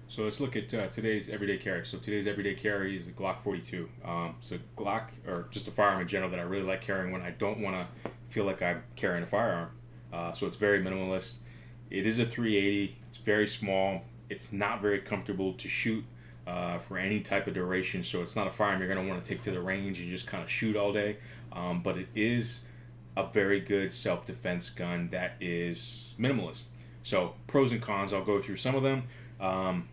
So let's look at today's everyday carry. So today's everyday carry is a Glock 42. So Glock, or just a firearm in general that I really like carrying when I don't want to feel like I'm carrying a firearm. So it's very minimalist. It is a 380. It's very small. It's not very comfortable to shoot for any type of duration. So it's not a firearm you're going to want to take to the range and just kind of shoot all day. But it is a very good self-defense gun that is minimalist. So pros and cons, I'll go through some of them.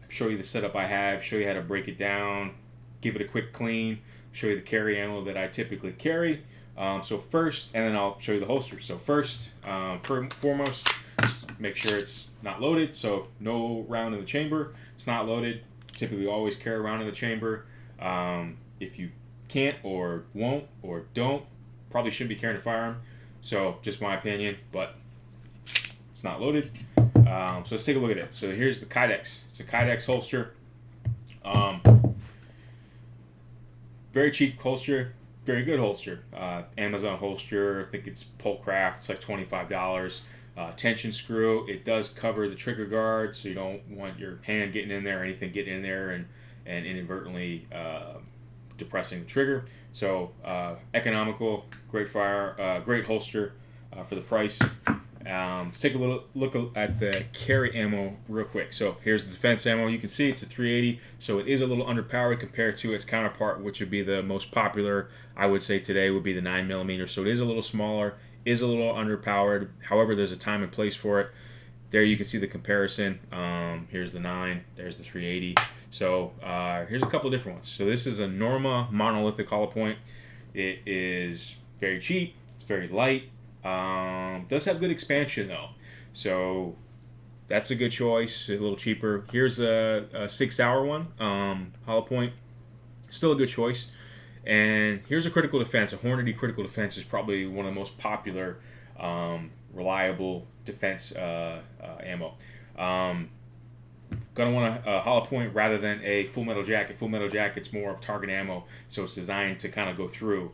Show you the setup I have, show you how to break it down, give it a quick clean, show you the carry ammo that I typically carry. So first, and then I'll show you the holster. So first, foremost, just make sure it's not loaded. So no round in the chamber. It's not loaded. Typically always carry a round in the chamber. If you can't or won't or don't, probably shouldn't be carrying a firearm. So just my opinion, but it's not loaded. So let's take a look at it. So here's the Kydex. It's a Kydex holster. Very cheap holster. Very good holster. Amazon holster. I think it's Polcraft. It's like $25. Tension screw. It does cover the trigger guard, so you don't want your hand getting in there or anything getting in there and inadvertently depressing the trigger. So economical, great great holster for the price. Let's take a little look at the carry ammo real quick. So here's the defense ammo. You can see it's a 380, so it is a little underpowered compared to its counterpart, which would be the most popular, I would say today, would be the 9mm. So it is a little smaller, is a little underpowered. However, there's a time and place for it. There you can see the comparison. Here's the 9, there's the 380. So here's a couple different ones. So this is a Norma monolithic hollow point. It is very cheap, it's very light. Does have good expansion though, so that's a good choice. A little cheaper. Here's a 6 hour one, hollow point, still a good choice. And here's a critical defense. A Hornady critical defense is probably one of the most popular, reliable defense ammo. Gonna want a hollow point rather than a full metal jacket. Full metal jacket's more of target ammo, so it's designed to kind of go through.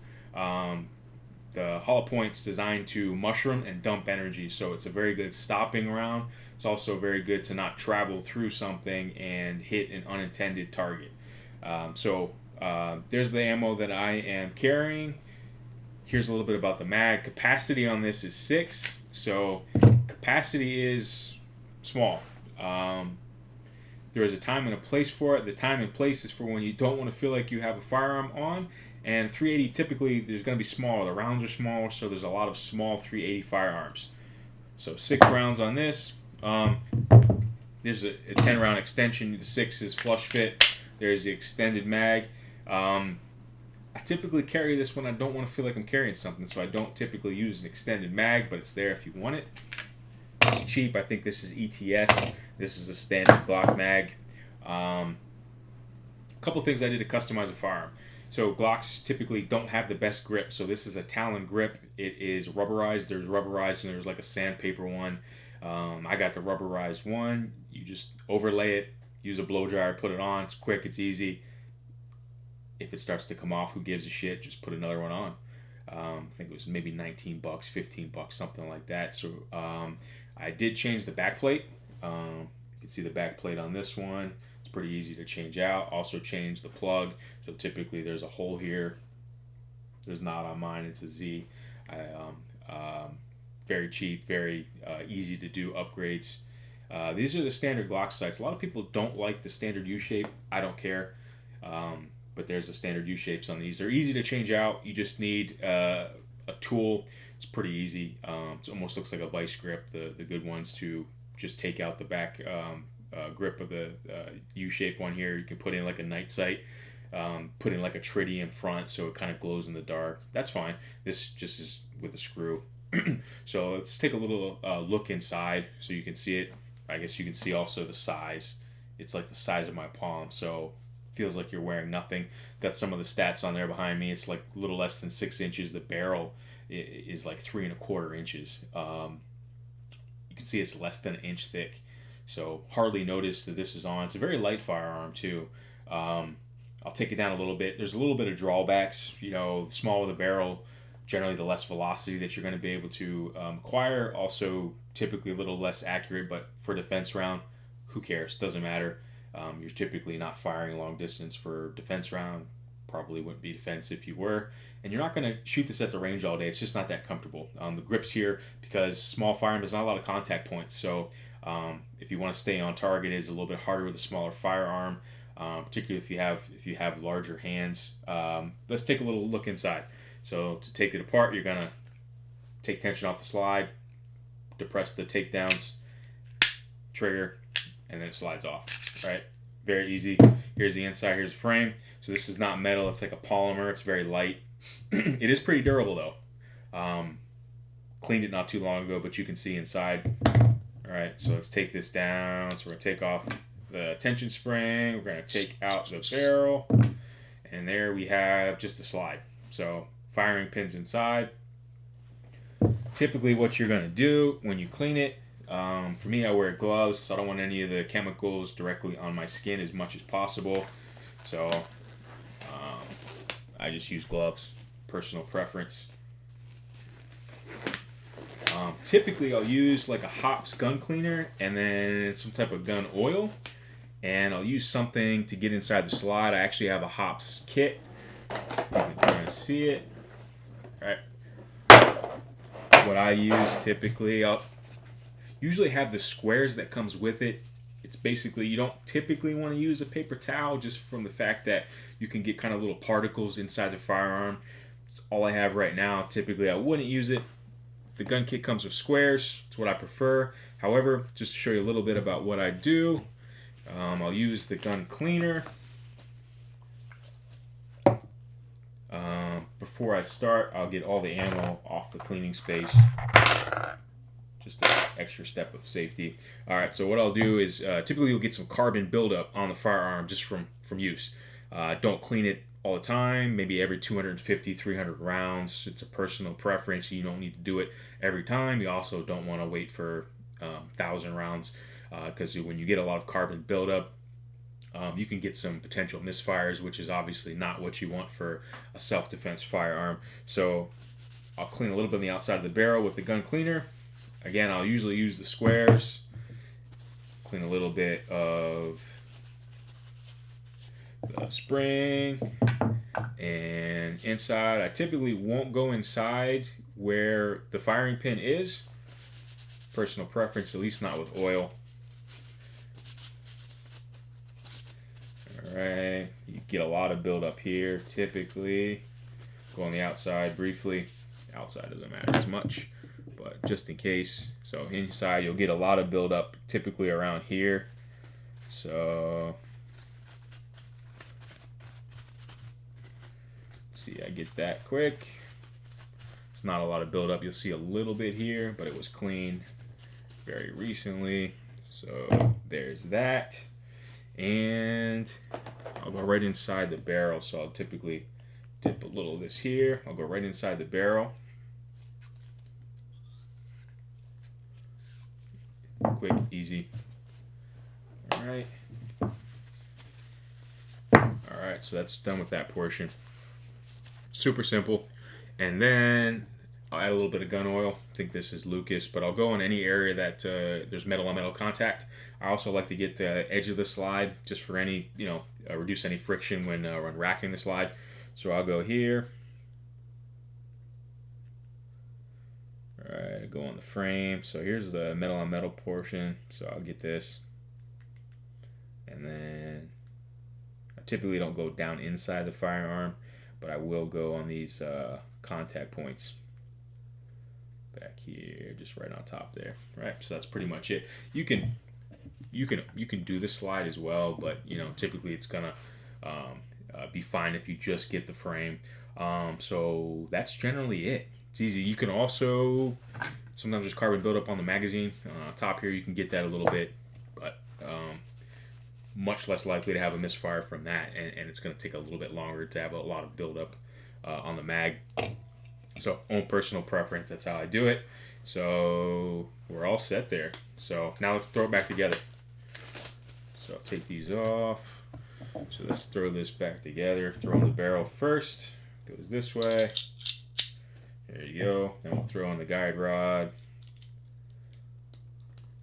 The hollow point's designed to mushroom and dump energy, so it's a very good stopping round. It's also very good to not travel through something and hit an unintended target. There's the ammo that I am carrying. Here's a little bit about the mag. Capacity on this is 6, so capacity is small. There is a time and a place for it. The time and place is for when you don't want to feel like you have a firearm on. And 380, typically, there's going to be smaller. The rounds are smaller, so there's a lot of small 380 firearms. So 6 rounds on this. There's a 10-round extension. The 6 is flush fit. There's the extended mag. I typically carry this when I don't want to feel like I'm carrying something, so I don't typically use an extended mag, but it's there if you want it. It's cheap. I think this is ETS. This is a standard Glock mag. A couple things I did to customize a firearm. So Glocks typically don't have the best grip. So this is a Talon grip. It is rubberized. There's rubberized and there's like a sandpaper one. I got the rubberized one. You just overlay it, use a blow dryer, put it on. It's quick, it's easy. If it starts to come off, who gives a shit? Just put another one on. I think it was maybe $19, $15, something like that. So I did change the back plate. You can see the back plate on this one. Pretty easy to change out. Also change the plug. So typically there's a hole here. There's not on mine. It's a Z. Very cheap, very easy to do upgrades. These are the standard Glock sights. A lot of people don't like the standard U-shape. I don't care. But there's the standard U-shapes on these. They're easy to change out. You just need a tool. It's pretty easy. It almost looks like a vice grip. The good ones to just take out the back grip of the U-shaped one here. You can put in like a night sight, put in like a tritium front so it kind of glows in the dark. That's fine. This just is with a screw. So let's take a little look inside so you can see it. I guess you can see also the size. It's like the size of my palm, so feels like you're wearing nothing. Got some of the stats on there behind me. It's like a little less than 6 inches. The barrel is like 3.25 inches. You can see it's less than an inch thick. So hardly notice that this is on. It's a very light firearm too. I'll take it down a little bit. There's a little bit of drawbacks. You know, the smaller the barrel, generally the less velocity that you're going to be able to acquire. Also, typically a little less accurate, but for defense round, who cares? Doesn't matter. You're typically not firing long distance for defense round. Probably wouldn't be defense if you were. And you're not going to shoot this at the range all day. It's just not that comfortable. The grips here, because small firearm, there's not a lot of contact points. So if you want to stay on target, it's a little bit harder with a smaller firearm, particularly if you have larger hands. Let's take a little look inside. So to take it apart, you're going to take tension off the slide, depress the takedowns, trigger, and then it slides off, right? Very easy. Here's the inside, here's the frame. So this is not metal, it's like a polymer, it's very light. It is pretty durable though. Cleaned it not too long ago, but you can see inside. All right, so let's take this down. So we're gonna take off the tension spring, we're gonna take out the barrel, and there we have just the slide. So firing pins inside. Typically what you're gonna do when you clean it, for me, I wear gloves, so I don't want any of the chemicals directly on my skin as much as possible. So I just use gloves, personal preference. Typically, I'll use like a Hops gun cleaner and then some type of gun oil, and I'll use something to get inside the slide. I actually have a Hops kit. You're gonna see it. All right. What I use typically, I'll usually have the squares that comes with it. It's basically, you don't typically want to use a paper towel just from the fact that you can get kind of little particles inside the firearm. It's all I have right now. Typically I wouldn't use it. The gun kit comes with squares. It's what I prefer. However, just to show you a little bit about what I do, I'll use the gun cleaner. Before I start, I'll get all the ammo off the cleaning space. Just an extra step of safety. All right, so what I'll do is typically you'll get some carbon buildup on the firearm just from use. Don't clean it all the time, maybe every 250, 300 rounds. It's a personal preference. You don't need to do it every time. You also don't want to wait for 1,000 rounds because when you get a lot of carbon buildup, you can get some potential misfires, which is obviously not what you want for a self-defense firearm. So I'll clean a little bit on the outside of the barrel with the gun cleaner. Again, I'll usually use the squares. Clean a little bit of the spring and inside. I typically won't go inside where the firing pin is. Personal preference, at least not with oil. Alright, you get a lot of buildup here typically. Go on the outside briefly. Outside doesn't matter as much, but just in case. So inside you'll get a lot of buildup typically around here. So let's see, I get that quick. It's not a lot of buildup. You'll see a little bit here, but it was cleaned very recently. So there's that. And I'll go right inside the barrel. So I'll typically dip a little of this here. I'll go right inside the barrel. Quick, easy. Alright. Alright, so that's done with that portion. Super simple. And then I'll add a little bit of gun oil. I think this is Lucas, but I'll go in any area that there's metal on metal contact. I also like to get the edge of the slide just for any, reduce any friction when racking the slide. So I'll go here. Alright, go on the frame. So here's the metal on metal portion. So I'll get this. And then I typically don't go down inside the firearm, but I will go on these contact points. Back here, just right on top there. Right, so that's pretty much it. You can do the slide as well, but typically it's gonna be fine if you just get the frame. So that's generally it. It's easy. You can also sometimes there's carbon buildup on the magazine. Top here you can get that a little bit, but much less likely to have a misfire from that, and it's going to take a little bit longer to have a lot of buildup on the mag. So own personal preference, that's how I do it. So we're all set there. So now let's throw it back together. So I'll take these off. So let's throw this back together. Throw in the barrel first. Goes this way. There you go. Then we'll throw in the guide rod.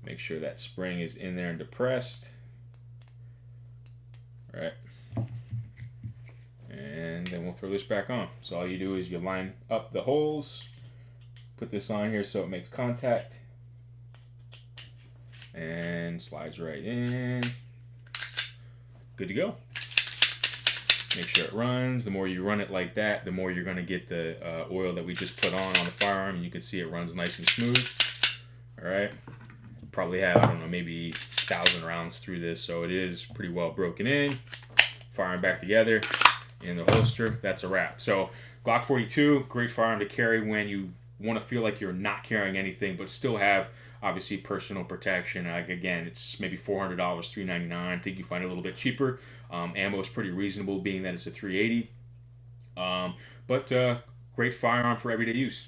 Make sure that spring is in there and depressed. All right. And then we'll throw this back on. So all you do is you line up the holes, put this on here so it makes contact, and slides right in. Good to go. Make sure it runs. The more you run it like that, the more you're going to get the oil that we just put on the firearm, and you can see it runs nice and smooth. All right. Probably have, I don't know, maybe 1,000 rounds through this, so it is pretty well broken in. Firing back together in the holster. That's a wrap. So Glock 42, great firearm to carry when you want to feel like you're not carrying anything, but still have obviously personal protection. Like, again, it's maybe $400, $399. I think you find it a little bit cheaper. Ammo is pretty reasonable, being that it's a 380. But great firearm for everyday use.